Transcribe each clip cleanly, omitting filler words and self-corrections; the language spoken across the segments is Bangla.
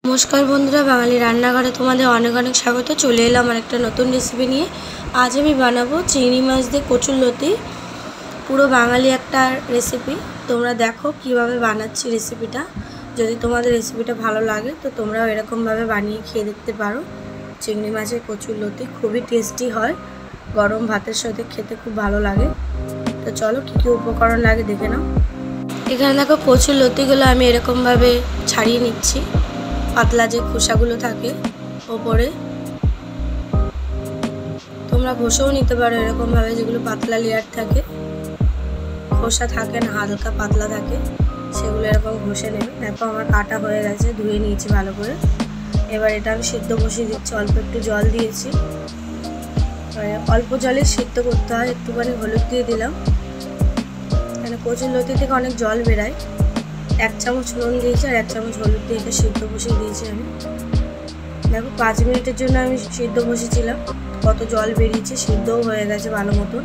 নমস্কার বন্ধুরা, বাঙালি রান্নাঘরে তোমাদের অনেক অনেক স্বাগত। চলে এলাম আরেকটা নতুন রেসিপি নিয়ে। আজ আমি বানাবো চিংড়ি মাছ দিয়ে কচুরলতি। পুরো বাঙালি একটা রেসিপি। তোমরা দেখো কিভাবে বানাচ্ছি রেসিপিটা। যদি তোমাদের রেসিপিটা ভালো লাগে তো তোমরাও এরকমভাবে বানিয়ে খেয়ে দেখতে পারো। চিংড়ি মাছের কচুরলতি খুবই টেস্টি হয়, গরম ভাতের সাথে খেতে খুব ভালো লাগে। তো চলো কী কী উপকরণ লাগে দেখে নাও। এখানে দেখো কচুরলতিগুলো আমি এরকমভাবে ছাড়িয়ে নিচ্ছি, পাতলা যে খোসাগুলো থাকে ওপরে। তোমরা ঘষেও নিতে পারো এরকমভাবে, যেগুলো পাতলা লেয়ার থাকে, খোসা থাকে না, হালকা পাতলা থাকে, সেগুলো এরকম ঘষে নেবে। দেখো আমার কাটা হয়ে গেছে, ধুয়ে নিয়েছি ভালো করে। এবার এটা আমি সিদ্ধ বসিয়ে দিচ্ছি। অল্প একটু জল দিয়েছি, অল্প জলে সিদ্ধ করতে হয়। একটুখানি হলুদ দিয়ে দিলাম, মানে কচুরলতি থেকে অনেক জল বেরায়। 1 চামচ নুন দিয়েছি আর 1 চামচ হলুদ দিয়ে এটা সিদ্ধ বসিয়ে দিয়েছি আমি। দেখো 5 মিনিটের জন্য আমি সিদ্ধ বসিয়েছিলাম, কত জল বেরিয়েছে, সিদ্ধও হয়ে গেছে ভালো মতন।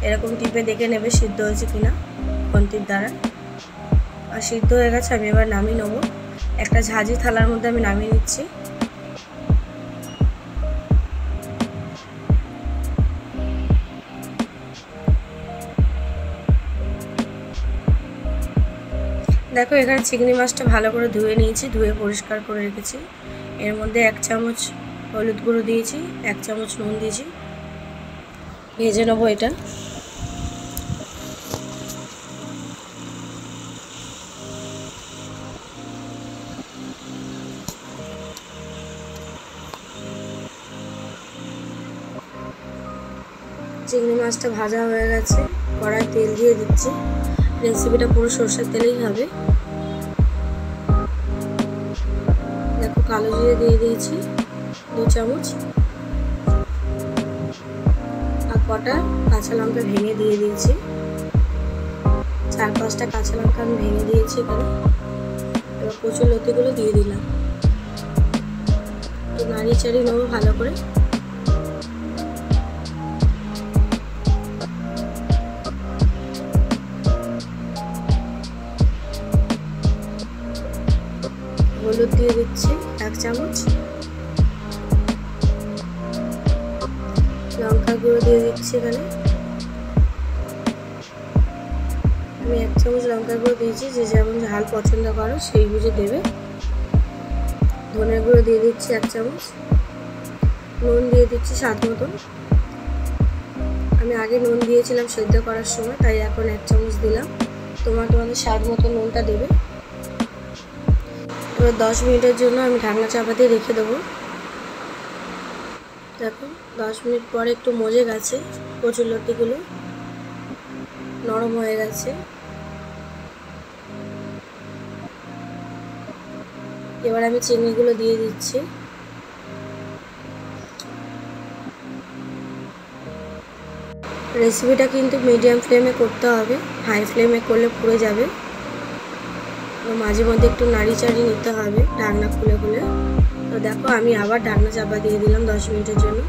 এরকম টিপে দেখে নেবে সিদ্ধ হয়েছে কিনা খুন্তির দ্বারা। আর সিদ্ধ হয়ে গেছে, আমি এবার নামিয়ে নেবো। একটা ঝাঁঝি থালার মধ্যে আমি নামিয়ে নিচ্ছি। দেখো এখানে চিংড়ি মাছটা ভালো করে ধুয়ে নিয়েছি, ধুয়ে পরিষ্কার করে রেখেছি। এর মধ্যে 1 চামচ হলুদ গুঁড়ো দিয়েছি, 1 চামচ নুন দিয়েছি। ভেজে নেবো এটা। চিংড়ি মাছটা ভাজা হয়ে গেছে, কড়াই তেল দিয়ে দিচ্ছি। রেসিপিটা পুরো সরষের তেলেই হবে। দেখো কালো জিরে দিয়ে দিয়েছি 2 চামচ, আর কটা কাঁচা লঙ্কা ভেঙে দিয়ে দিয়েছি। 4-5টা কাঁচা লঙ্কা আমি ভেঙে দিয়েছি এখানে। এবার কচুরলতিগুলো দিয়ে দিলাম, তো নাড়িয়ে চাড়িয়ে নেবো ভালো করে। হলুদ দিয়ে দিচ্ছি 1 চামচ, লঙ্কার গুঁড়ো দিয়ে দিচ্ছি এখানে। আমি 1 চামচ লঙ্কার গুঁড়ো দিয়েছি, যে যেমন ঝাল পছন্দ করো সেই বুঝে দেবে। ধনের গুঁড়ো দিয়ে দিচ্ছি 1 চামচ, নুন দিয়ে দিচ্ছি স্বাদ মতন। আমি আগে নুন দিয়েছিলাম সেদ্ধ করার সময়, তাই এখন 1 চামচ দিলাম। তোমাদের স্বাদ মতো নুনটা দেবে। এবার 10 মিনিটের জন্য আমি ঢাকনা চাপা দিয়ে রেখে দেবো। দেখো 10 মিনিট পরে একটু মজে গেছে, কচুরলতিগুলো নরম হয়ে গেছে। এবার আমি চিংড়িগুলো দিয়ে দিচ্ছি। রেসিপিটা কিন্তু মিডিয়াম ফ্লেমে করতে হবে, হাই ফ্লেমে করলে পুড়ে যাবে। মাঝে মধ্যে একটু নাড়ি চাড়িয়ে নিতে হবে ঢাকনা খুলে খুলে। তো দেখো আমি আবার ঢাকনা চাপা দিয়ে দিলাম 10 মিনিটের জন্য।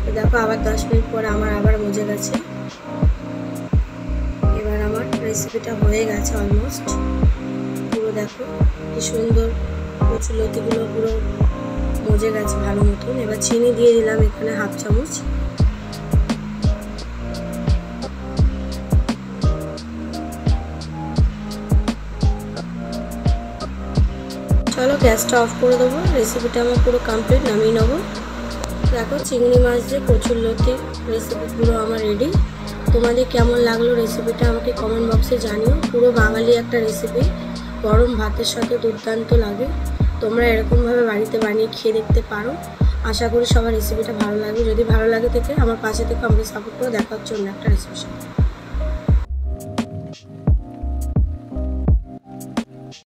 তো দেখো আবার 10 মিনিট পরে আমার আবার মজে গেছে। এবার আমার রেসিপিটা হয়ে গেছে অলমোস্ট পুরো। দেখো কি সুন্দর কচুরলতিগুলো পুরো মজে গেছে ভালো মতন। এবার চিনি দিয়ে দিলাম এখানে 1/2 চামচ। চলো গ্যাসটা অফ করে দেবো। রেসিপিটা আমার পুরো কমপ্লিট, নামিয়ে নেবো। দেখো চিংড়ি মাছ দিয়ে কচুরলতি রেসিপি পুরো আমার রেডি। তোমাদের কেমন লাগলো রেসিপিটা আমাকে কমেন্ট বক্সে জানিও। পুরো বাঙালি একটা রেসিপি, গরম ভাতের সাথে দুর্দান্ত লাগে। তোমরা এরকমভাবে বাড়িতে বানিয়ে খেয়ে দেখতে পারো। আশা করি সবার রেসিপিটা ভালো লাগবে। যদি ভালো লাগে থেকে আমার পাশে থেকে আমাকে সাপোর্ট করে দেখা হচ্ছে অন্য একটা রেসিপির সাথে।